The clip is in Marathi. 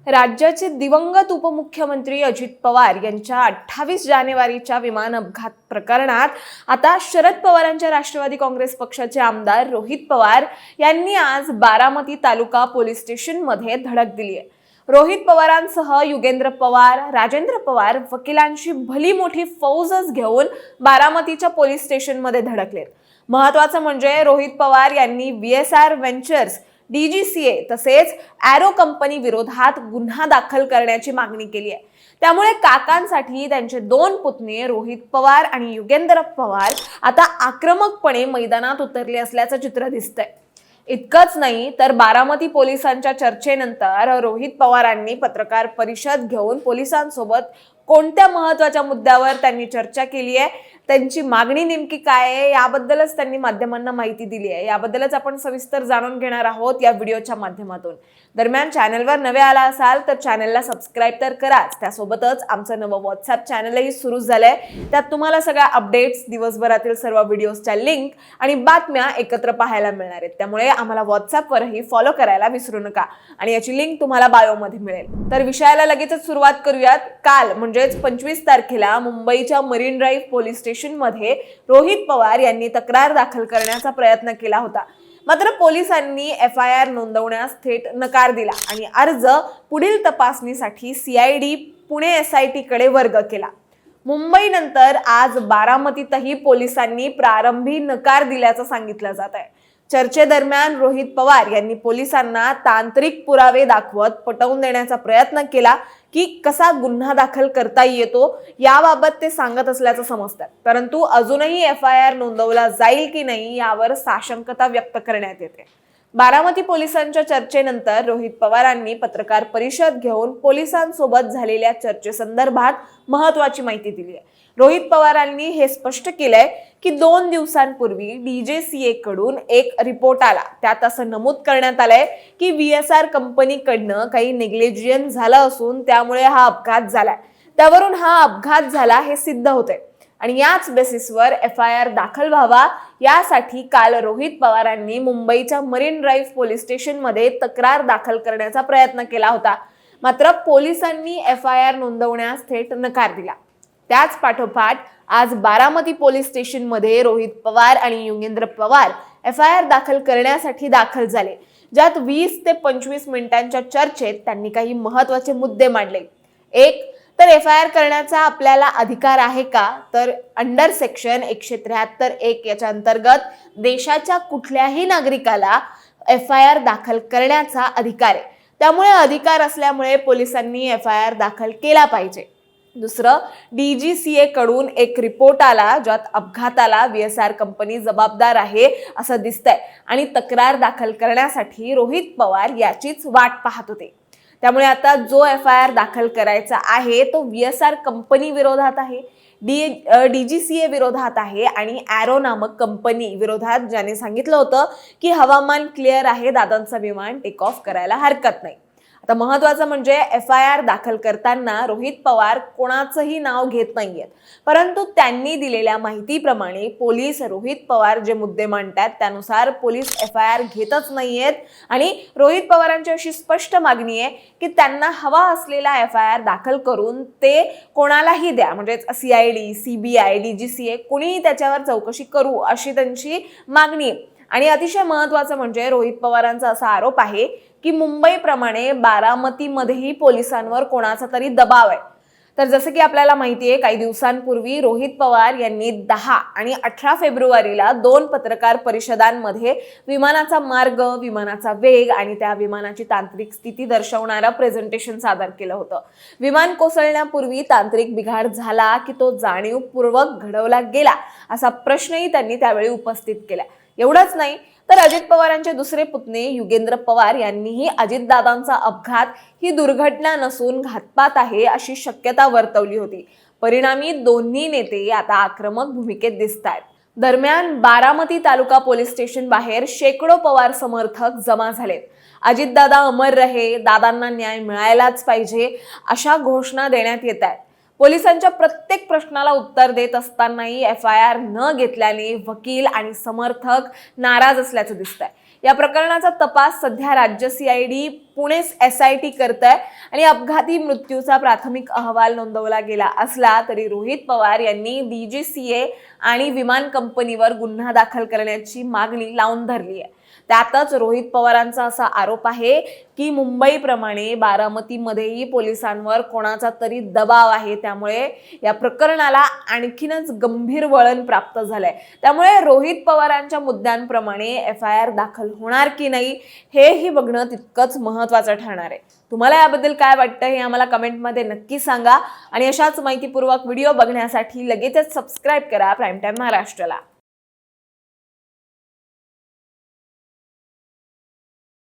राज्याचे दिवंगत उपमुख्यमंत्री अजित पवार यांच्या 28 जानेवारीच्या विमान अपघात प्रकरणात आता शरद पवारांच्या राष्ट्रवादी काँग्रेस पक्षाचे आमदार रोहित पवार यांनी आज बारामती तालुका पोलीस स्टेशनमध्ये धडक दिली आहे। रोहित पवारांसह युगेंद्र पवार, राजेंद्र पवार वकिलांची भली मोठी फौजच घेऊन बारामतीच्या पोलीस स्टेशनमध्ये धडकलेत। महत्त्वाचं म्हणजे रोहित पवार यांनी VSR व्हेंचर्स, DGCA तसेच एरो कंपनी विरोधात गुन्हा दाखल करण्याची मागणी केली आहे। त्यामुळे काकांसाठी त्यांचे दोन पुतणे रोहित पवार आणि युगेंद्र पवार आता आक्रमकपणे मैदानात उतरले असल्याचं चित्र दिसतंय। इतकंच नाही तर बारामती पोलिसांच्या चर्चेनंतर रोहित पवारांनी पत्रकार परिषद घेऊन पोलिसांसोबत कोणत्या महत्त्वाच्या मुद्द्यावर त्यांनी चर्चा केली आहे, त्यांची मागणी नेमकी काय आहे याबद्दलच त्यांनी माध्यमांना माहिती दिली आहे। याबद्दलच आपण सविस्तर जाणून घेणार आहोत या व्हिडिओच्या माध्यमातून। दरम्यान चॅनलवर नवे आला असाल तर चॅनलला सबस्क्राइब तर कराच, त्यासोबतच आमचं नवं व्हॉट्सअप चॅनलही सुरू झालंय। त्यात तुम्हाला सगळ्या अपडेट्स, दिवसभरातील सर्व व्हिडिओजच्या लिंक आणि बातम्या एकत्र पाहायला मिळणार आहेत। त्यामुळे आम्हाला व्हॉट्सअपवरही फॉलो करायला विसरू नका आणि याची लिंक तुम्हाला बायोमध्ये मिळेल। तर विषयाला लगेचच सुरुवात करूयात। काल म्हणजेच 25 तारखेला मुंबईच्या मरीन ड्राईव्ह पोलीस स्टेशनमध्ये रोहित पवार यांनी तक्रार दाखल करण्याचा प्रयत्न केला होता। मात्र पोलिसांनी FIR नोंदवण्यास थेट नकार दिला आणि अर्ज पुढील तपासणीसाठी CID पुणे SIT कडे वर्ग केला। मुंबईनंतर आज बारामतीतही पोलिसांनी प्रारंभी नकार दिल्याचं सांगितलं जात आहे। चर्चेदरम्यान रोहित पवार यांनी पोलिसांना तांत्रिक पुरावे दाखवत पटवून देण्याचा प्रयत्न केला की कसा गुन्हा दाखल करता येतो याबाबत ते सांगत असल्याचं समजतं। परंतु अजूनही FIR नोंदवला जाईल की नाही यावर साशंकता व्यक्त करण्यात येते। बारामती पोलिसांच्या चर्चेनंतर रोहित पवारांनी पत्रकार परिषद घेऊन पोलिसांसोबत झालेल्या चर्चेसंदर्भात महत्त्वाची माहिती दिली आहे। रोहित पवारांनी हे स्पष्ट केलंय की 2 दिवसांपूर्वी DGCA कडून एक रिपोर्ट आला। त्यात असं नमूद करण्यात आलंय की VSR कंपनीकडनं काही नेग्लिजियन्स झालं असून त्यामुळे हा अपघात झालाय। त्यावरून हा अपघात झाला हे सिद्ध होतंय आणि याच बेसिसवर FIR दाखल व्हावा यासाठी काल रोहित पवारांनी मुंबईच्या मरीन ड्राईव्ह पोलीस स्टेशनमध्ये तक्रार दाखल करण्याचा प्रयत्न केला होता। मात्र पोलिसांनी FIR नोंदवण्यास थेट नकार दिला। त्याच पाठोपाठ आज बारामती पोलीस स्टेशनमध्ये रोहित पवार आणि युगेंद्र पवार FIR दाखल करण्यासाठी दाखल झाले, ज्यात 20 ते 25 मिनिटांच्या चर्चेत त्यांनी काही महत्त्वाचे मुद्दे मांडले। एक तर FIR करण्याचा आपल्याला अधिकार आहे का, तर अंडर सेक्शन 173(1) याच्या अंतर्गत देशाच्या कुठल्याही नागरिकाला FIR दाखल करण्याचा अधिकार आहे। त्यामुळे अधिकार असल्यामुळे पोलिसांनी FIR दाखल केला पाहिजे। दुसरं, DGCA कडून एक रिपोर्ट आला ज्यात अपघाताला VSR कंपनी जबाबदार आहे असं दिसतंय आणि तक्रार दाखल करण्यासाठी रोहित पवार याचीच वाट पाहत होते। त्यामुळे आता जो FIR दाखल करायचा आहे तो VSR कंपनी विरोधात आहे, DGCA विरोधात आहे आणि एरो नामक कंपनी विरोधात, ज्याने सांगितलं होतं की हवामान क्लिअर आहे, दादांचं विमान टेक ऑफ करायला हरकत नाही। आता महत्त्वाचं म्हणजे FIR दाखल करताना रोहित पवार कोणाचंही नाव घेत नाहीयेत, परंतु त्यांनी दिलेल्या माहितीप्रमाणे पोलीस रोहित पवार जे मुद्दे मांडतात त्यानुसार पोलीस FIR घेतच नाहीयेत आणि रोहित पवारांची अशी स्पष्ट मागणी आहे की त्यांना हवा असलेला FIR दाखल करून ते कोणालाही द्या, म्हणजे CID, CBI, DGCA कोणीही त्याच्यावर चौकशी करू अशी त्यांची मागणी आहे। आणि अतिशय महत्त्वाचं म्हणजे रोहित पवारांचा असा आरोप आहे की मुंबईप्रमाणे बारामतीमध्येही पोलिसांवर कोणाचा तरी दबाव आहे। तर जसं की आपल्याला माहिती आहे, काही दिवसांपूर्वी रोहित पवार यांनी 10 आणि 18 फेब्रुवारीला 2 पत्रकार परिषदांमध्ये विमानाचा मार्ग, विमानाचा वेग आणि त्या विमानाची तांत्रिक स्थिती दर्शवणारं प्रेझेंटेशन सादर केलं होतं। विमान कोसळण्यापूर्वी तांत्रिक बिघाड झाला की तो जाणीवपूर्वक घडवला गेला असा प्रश्नही त्यांनी त्यावेळी उपस्थित केला। एवढंच नाही तर अजित पवारांचे दुसरे पुतणे युगेंद्र पवार यांनीही अजितदादांचा अपघात ही दुर्घटना नसून घातपात आहे अशी शक्यता वर्तवली होती। परिणामी दोन्ही नेते आता आक्रमक भूमिकेत दिसतायत। दरम्यान बारामती तालुका पोलीस स्टेशन बाहेर शेकडो पवार समर्थक जमा झालेत। अजितदादा अमर रहे, दादांना न्याय मिळायलाच पाहिजे अशा घोषणा देण्यात येत आहेत। पोलिसांच्या प्रत्येक प्रश्नाला उत्तर देत असतानाही FIR न घेतल्याने वकील आणि समर्थक नाराज असल्याचं दिसतंय। या प्रकरणाचा तपास सध्या राज्य CID, पुणे SIT करतंय आणि अपघाती मृत्यूचा प्राथमिक अहवाल नोंदवला गेला असला तरी रोहित पवार यांनी DGCA आणि विमान कंपनीवर गुन्हा दाखल करण्याची मागणी लावून धरली आहे। त्यातच रोहित पवारांचा असा आरोप आहे की मुंबईप्रमाणे बारामतीमध्येही पोलिसांवर कोणाचा तरी दबाव आहे, त्यामुळे या प्रकरणाला आणखीनच गंभीर वळण प्राप्त झालंय। त्यामुळे रोहित पवारांच्या मुद्द्यांप्रमाणे FIR दाखल होणार की नाही हेही बघणं तितकंच महत्त्वाचं ठरणार आहे। तुम्हाला याबद्दल काय वाटतं हे आम्हाला कमेंटमध्ये नक्की सांगा आणि अशाच माहितीपूर्वक व्हिडिओ बघण्यासाठी लगेचच सबस्क्राईब करा प्राईम टाइम महाराष्ट्राला।